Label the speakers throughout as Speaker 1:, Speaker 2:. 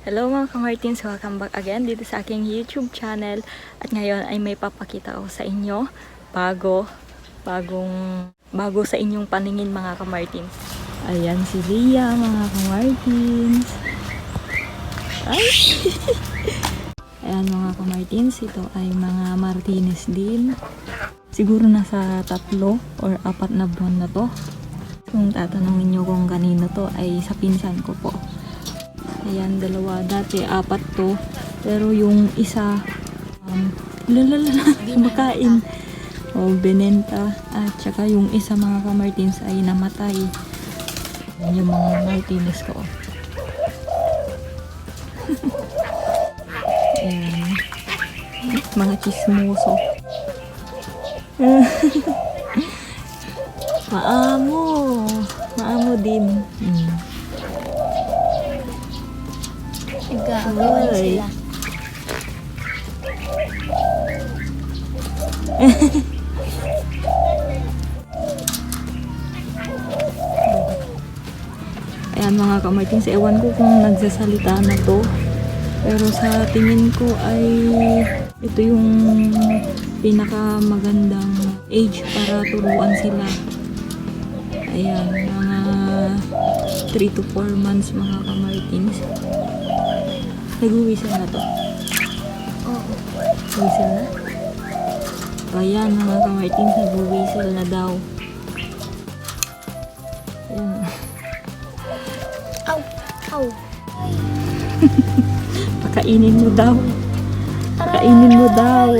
Speaker 1: Hello mga ka-Martins, welcome back again dito sa aking YouTube channel. At ngayon ay may papakita ako sa inyo bago sa inyong paningin mga ka-Martins. Ayan si Lia mga ka-Martins. Ay! Ayan mga ka-Martins, ito ay mga Martinez din. Siguro nasa 3 or 4 na buwan na to. Kung tatanungin nyo kung kanino to ay sa pinsan ko po. Ayan, dalawa. Dati, 4 to. Pero yung isa, kumakain. O, binenta. At saka yung isa mga ka-Martins ay namatay. Ayan yung mga Martinez ko. Ayan. Mga chismoso. Maamo. Maamo din.
Speaker 2: Gagawan sila.
Speaker 1: Ayan mga ka-Martins, ewan ko kung nagsasalita na to. Pero sa tingin ko ay ito yung pinaka magandang age para turuan sila. Ayan, mga 3 to 4 months mga ka-Martins. Nag-whistle na to.
Speaker 2: Oo.
Speaker 1: Whistle na? Ayan mga ka-Martins, nag-whistle na daw. Ayan.
Speaker 2: Aw! Aw!
Speaker 1: Pakainin mo daw. Pakainin mo daw.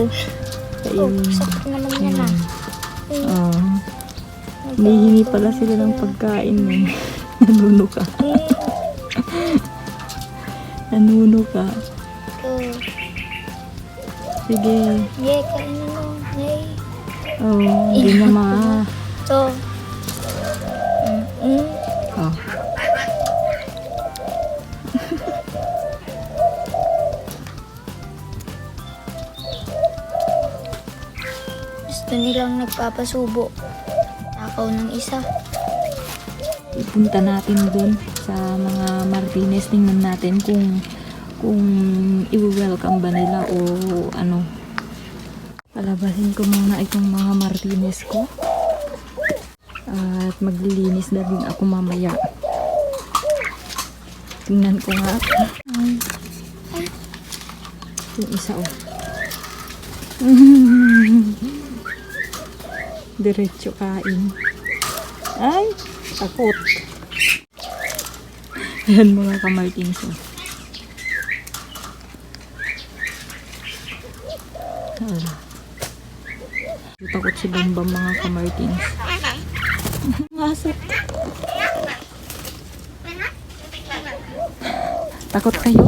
Speaker 2: Oh,
Speaker 1: Kainin.
Speaker 2: sakit naman yan ah.
Speaker 1: Hinihingi pala sila ng pagkain eh. Nanuno ka. Nanuno ka. Sige.
Speaker 2: Yay, kainin mo. Yay.
Speaker 1: Oh, hindi na ma.
Speaker 2: So.
Speaker 1: Oh.
Speaker 2: Gusto nilang nagpapasubo. Takaw ng isa.
Speaker 1: Ipunta natin dun sa mga Martinez. Tingnan natin kung i-welcome ba nila o ano. Palabasin ko muna itong mga Martinez ko. At maglilinis na din ako mamaya. Tingnan ko nga. Ay. Yung isa oh. Diretso kain. Ay, takot. Ayan mga ka-Martins. Takot si Bambam mga ka-Martins. Ngasot. Takot kayo?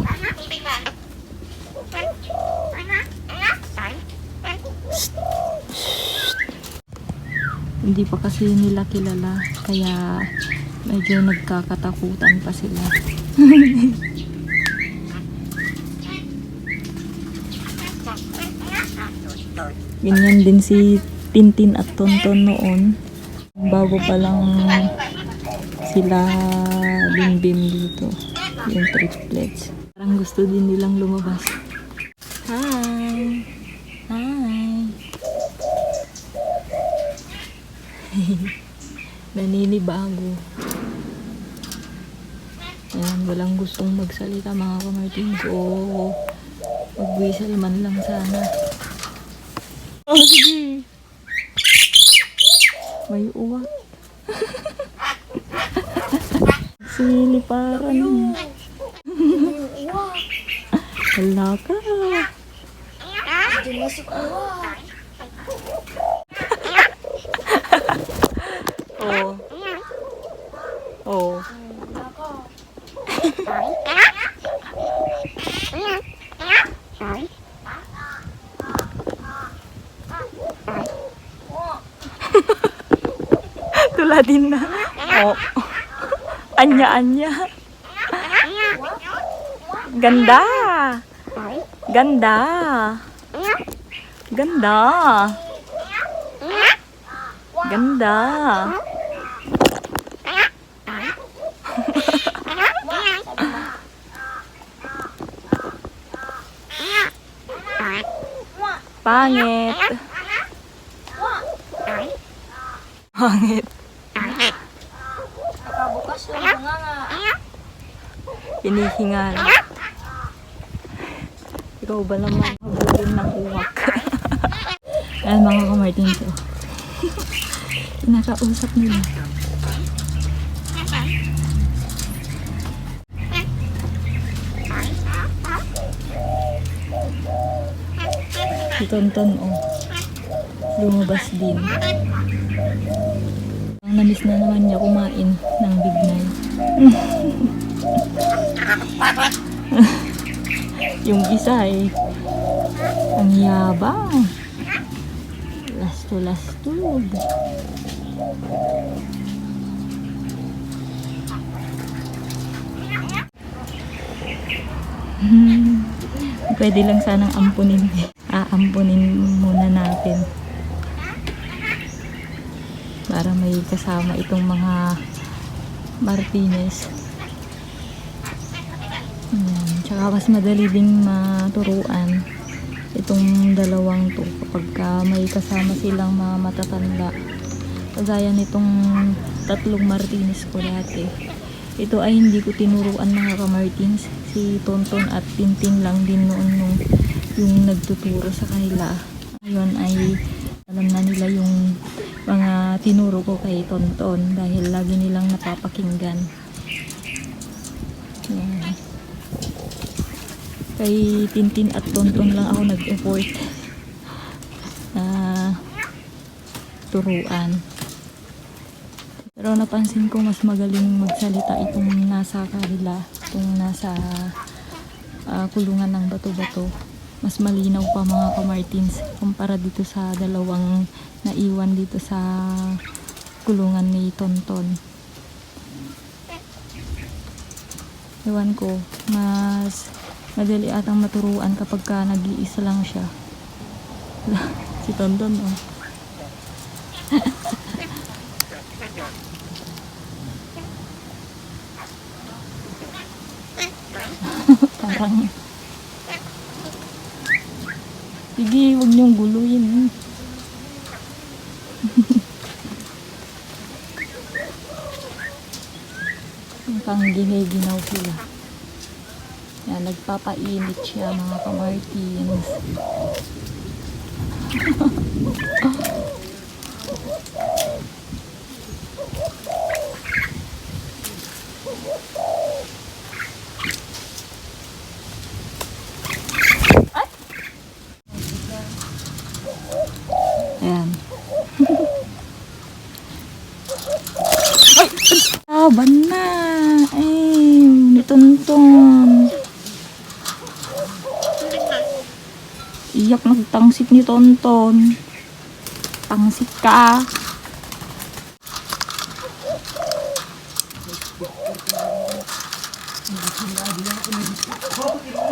Speaker 1: Hindi pa kasi nila kilala, kaya medyo nagkakatakutan pa sila. Ganyan din si Tintin at Tonton noon. Bago pa lang sila Bimbim dito, yung triplets. Parang gusto din nilang lumabas. Hi! Hi! Naninibago. Ayan, walang gustong magsalita mga ka-Martins. O mag-whistle man lang sana. Oh, sige. May uwak. Siliparan. Wala ka.
Speaker 2: Hindi na si Kuwa.
Speaker 1: Oh. Oh. Tuladin na. Oh. Anya-anya. Ganda. Ganda. Ganda. Ganda. Pangit. Pangit.
Speaker 2: Nakabukas yung bunga nga.
Speaker 1: Hinihingal. Ikaw ba naman? Habulin ng uwak. Ayan mga kamartins. Oh. Kinakausap nila. Si Tonton, oh. Lumabas din. Ang namiss na naman niya kumain ng bignay. Yung isa eh. Ang yabang. Lasto-lastog. Pwede lang sanang ampunin. Aampunin muna natin. Para may kasama itong mga Martinez. Ayan. Tsaka mas madali ding maturuan itong dalawang to kapag may kasama silang mga matatanda. Kagaya nitong tatlong Martinez ko dati. Ito ay hindi ko tinuruan mga ka-Martins. Si Tonton at Tintin lang din noon nung yung nagtuturo sa kanila. Ngayon ay alam na nila yung mga tinuro ko kay Tonton dahil lagi nilang napapakinggan. Yan. Kay Tintin at Tonton lang ako nag-effort na turuan. Pero napansin ko mas magaling magsalita itong nasa kanila, itong nasa kulungan ng bato-bato. Mas malinaw pa mga ka-Martins kumpara dito sa dalawang naiwan dito sa kulungan ni Tonton. Ewan ko, mas madali atang maturuan kapag ka nag-iisa lang siya. Si Tonton, oh. Parang sige, huwag niyong guluhin. Pang ginay-ginaw sila. Yan, nagpapainit siya mga ka-Martins. Ayan. Ay! Laban na! Ay, ni Tonton. Iyak nagtangsit ni Tonton. Tangsit ka.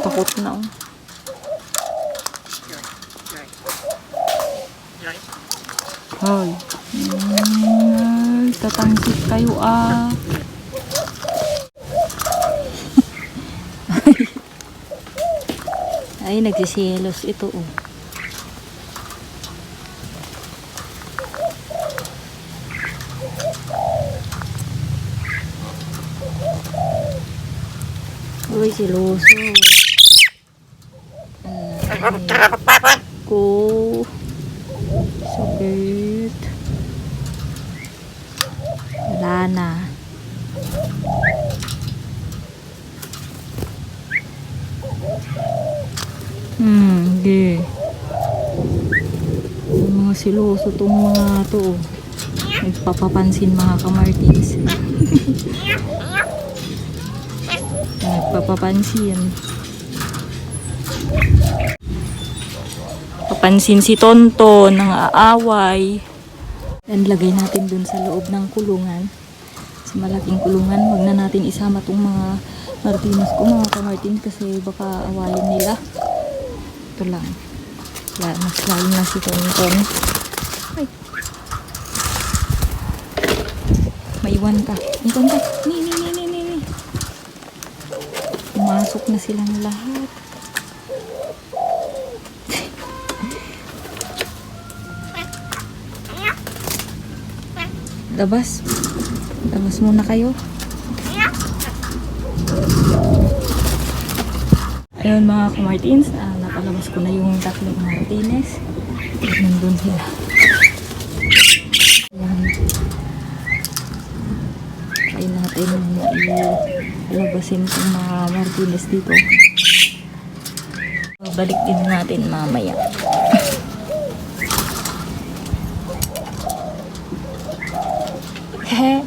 Speaker 1: Takot na, oh. Hoy. Tatangsit kayo, ah. Ay, nagsisielos ito, oh. Uy, siloso. Ko. Sakit. Wala na. Hindi. Yung mga siloso tong mga to. Nagpapapansin mga ka-Martins. Nagpapapansin. Papansin si Tonton ng aaway. Then lagay natin dun sa loob ng kulungan. Sa malaking kulungan. Huwag na natin isama tong mga Martinez ko mga ka-Martin kasi baka awayin nila. Ito lang. Mas lalo na si Tonton. Ay. Maiwan ka. Iwan ka. Ni. Pumasok na silang lahat. Labas. Labas muna kayo. Ayun mga kamartins, napalabas ko na yung tatlong Martinez. Nandun sila. Ayan. Try natin ilabasin itong mga Martinez dito. Balik din natin mamaya. Hehe.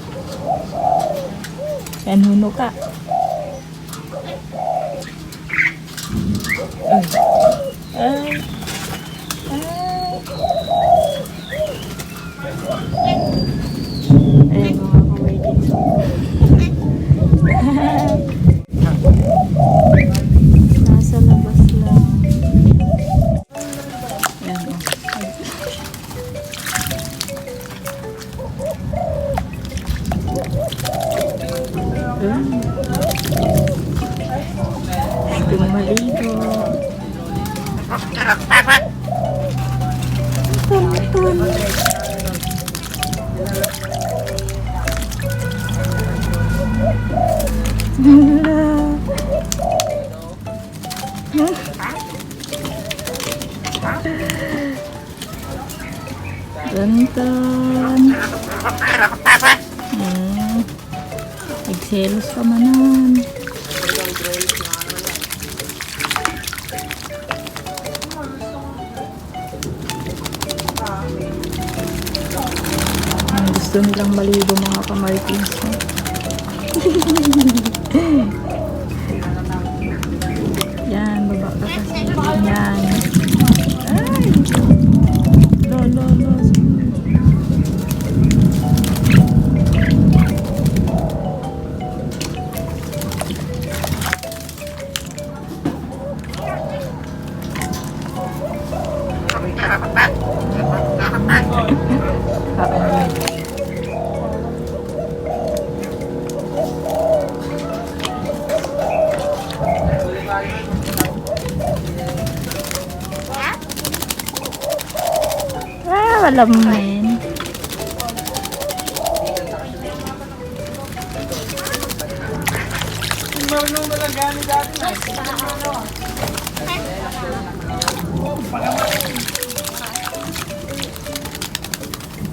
Speaker 1: Yan, huno ka. Ay. Ay. Ay. Ayan mga ka-waiting. Nasa labas lang. Ayan o. Gustong maligo. Tonton. Tonton. Nagselos ka manon. Gusto nilang maligo mga kamartins. Yan, baba ka kasi. Yan. Ay! Lo. Walang men.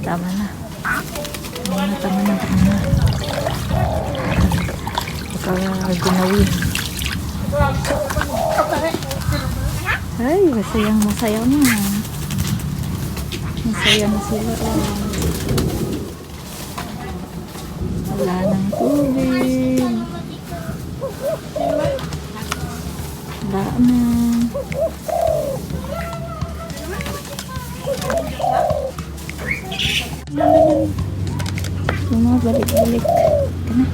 Speaker 1: Tama na. Tama na. Baka ginawin. Ay, masaya na. Masaya na sila. Wala ng tubig. Wala na. Balik-balik. Kana.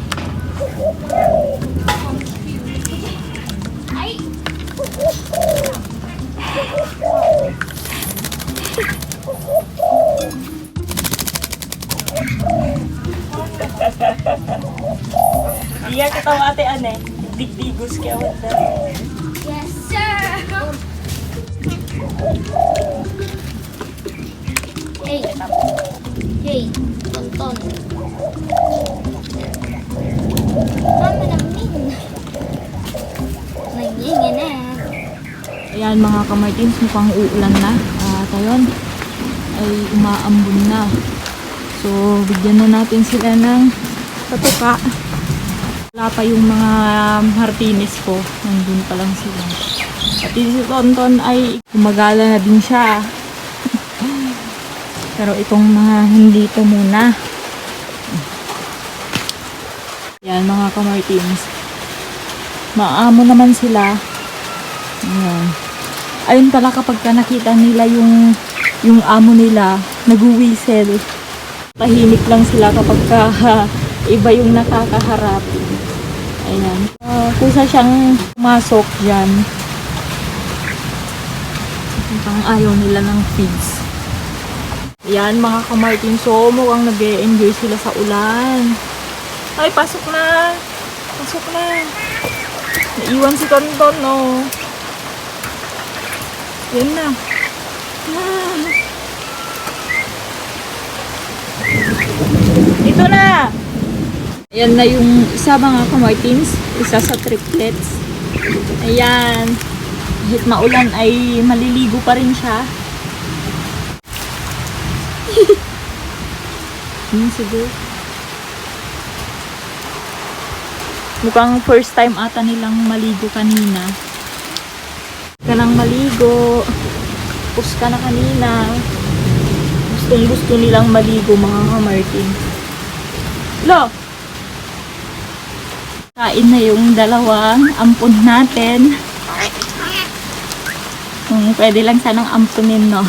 Speaker 1: Iya kita ate ane, digdigos kaya wala.
Speaker 2: Yes, sir! Hey, tonton. Mama namin. Nangingin na.
Speaker 1: Ayan mga kamartins, mukhang uulan na. At ayun, ay umaambon na. So, bigyan na natin sila ng patuka. Wala pa yung mga Martinez ko. Nandun pa lang sila. At si Tonton ay gumagala na din siya. Pero itong mga hindi pa muna. Yan mga ka-Martins. Maamo naman sila. Ayan. Ayun pala kapag nakita nila yung amo nila, nag-whistle. Tahimik lang sila kapag iba yung nakakaharap. Ayan. Kusa siyang pumasok dyan. Pang ayaw nila ng feeds. Ayan mga ka-Martin. So mukhang nag-e-enjoy sila sa ulan. Ay, pasok na. Pasok na. Naiwan si Tonton, no. Yan na. Ah. Ito na! Ayan na yung isa mga kamartins. Isa sa triplets. Ayan. Kahit maulan ay maliligo pa rin siya. Sige. Mukhang first time ata nilang maligo kanina. Ka nang maligo. Tapos ka na kanina. Gustong gusto nilang maligo mga kamartin. Lo! Kain na yung dalawang ampon natin. Kung pwede lang sanang ampunin, no?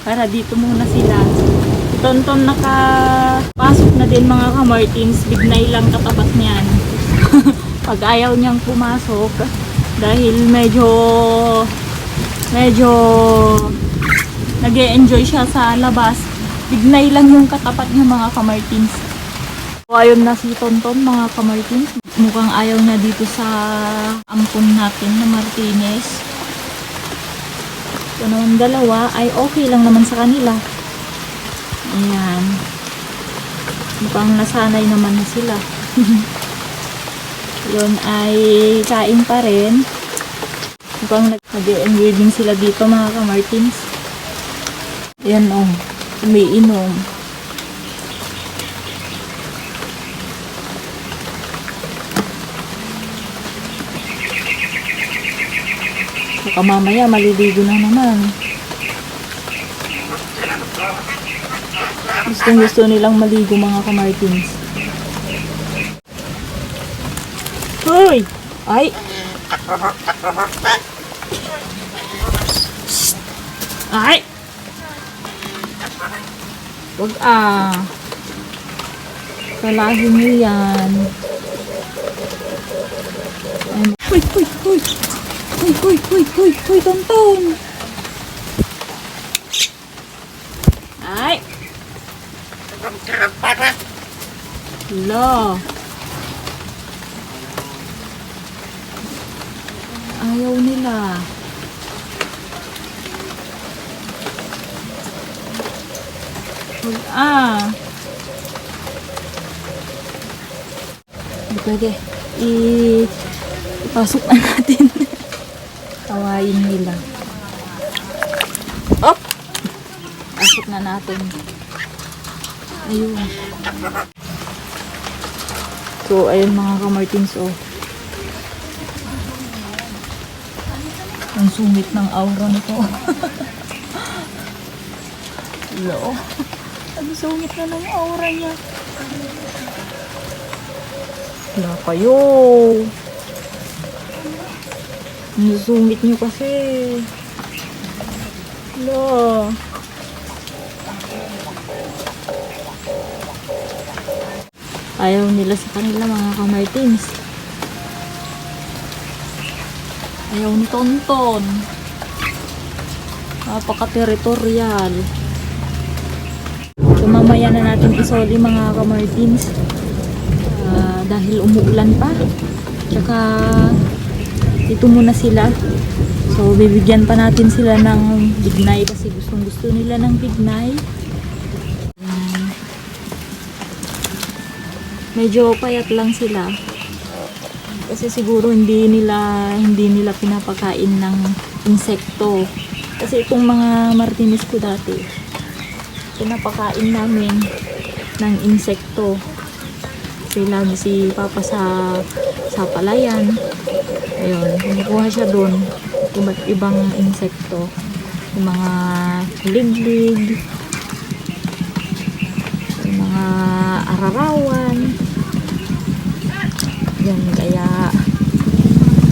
Speaker 1: Para dito muna sila. Tonton nakapasok na din mga kamartins. Bignay lang katapat niyan. Pag ayaw niyang pumasok, dahil medyo nag-e-enjoy siya sa labas, bignay lang yung katapat niya mga kamartins. So, ayun na si Tonton mga kamartins. Mukhang ayaw niya dito sa ampon natin na Martinez. So naman dalawa ay okay lang naman sa kanila. Ayan. Mukhang nasanay naman na sila. Yun ay kain pa rin. Mukhang nag-enjoy din sila dito mga kamartins. Ayan o. Umiinom. Baka mamaya maliligo na naman. Gusto nilang maligo mga kamartins. Hoy! Ay! Ay! Wag Kalahin niyo yan. Hoy! Hoy! Hoy! Hoy, Tonton! Ay! Hala! Ayaw nila. Hindi pwede. Ipasok na natin. Tawain nila. Op! Pasok na natin. Ayun. So, ayun mga kamartins, oh. Ang sungit ng aura nito. Hello? Ang sungit na ng aura niya. Wala kayo. Ang sungit niyo kasi. Hello? Ayaw nila sa kanila mga kamartins. Ayaw ni Tonton. Napaka-territorial. So mamaya na natin isoli mga kamartins. Dahil umuulan pa. Tsaka dito muna sila. So bibigyan pa natin sila ng bignay kasi gustong gusto nila ng bignay. Medyo payat lang sila. Kasi siguro hindi nila pinapakain ng insekto. Kasi itong mga Martinez ko dati, pinapakain namin ng insekto. Kasi lagi si Papa sa palayan. Ayun, kumukuha siya doon. Iba't ibang insekto. Yung mga liglig, yung mga ararawan. Yan, kaya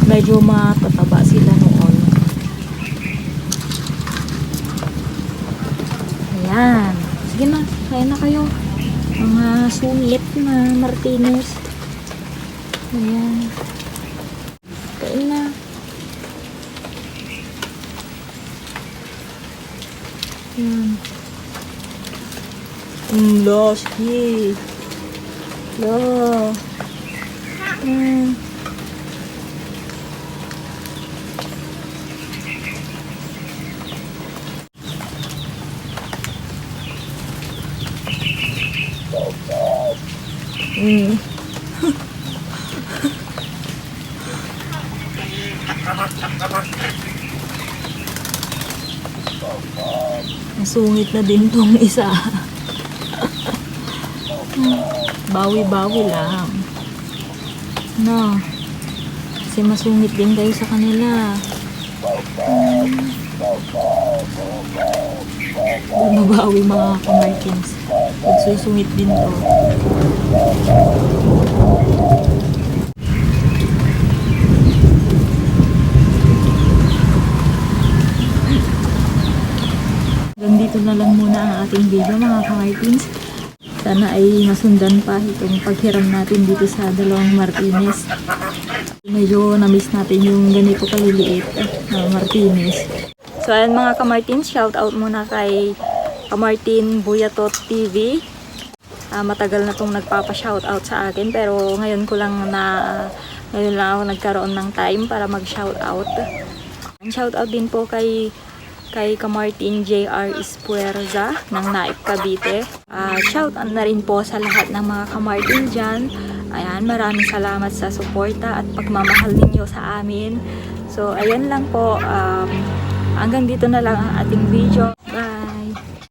Speaker 1: medyo matataba sila noon. Ayan. Sige na, kaya na kayo. Mga sungit na Martinez. Ayan. Kain na. Ayan. Lo, sige. Lo. Mm. Masungit na din tong isa. Bawi-bawi lang. No. Kasi masungit din kayo sa kanila. Mabawi mga kamartins. Pagsusungit din to. Dito na lang muna ang ating video mga kamartins. Sana ay masundan pa itong paghiram natin dito sa dalawang Martinez. Medyo na-miss natin yung ganito kaliliit na Martinez. So ayan mga kamartins, shout out muna kay Kamartin Buyatot TV. Matagal na tong nagpapa-shout out sa akin pero ngayon lang ako nagkaroon ng time para mag-shout out. Shout out din po kay Kamartin JR Espuerza ng Naip Cavite. Shout out na rin po sa lahat ng mga kamartin dyan. Ayan, maraming salamat sa suporta at pagmamahal ninyo sa amin. So, ayan lang po. Hanggang dito na lang ang ating video. Bye!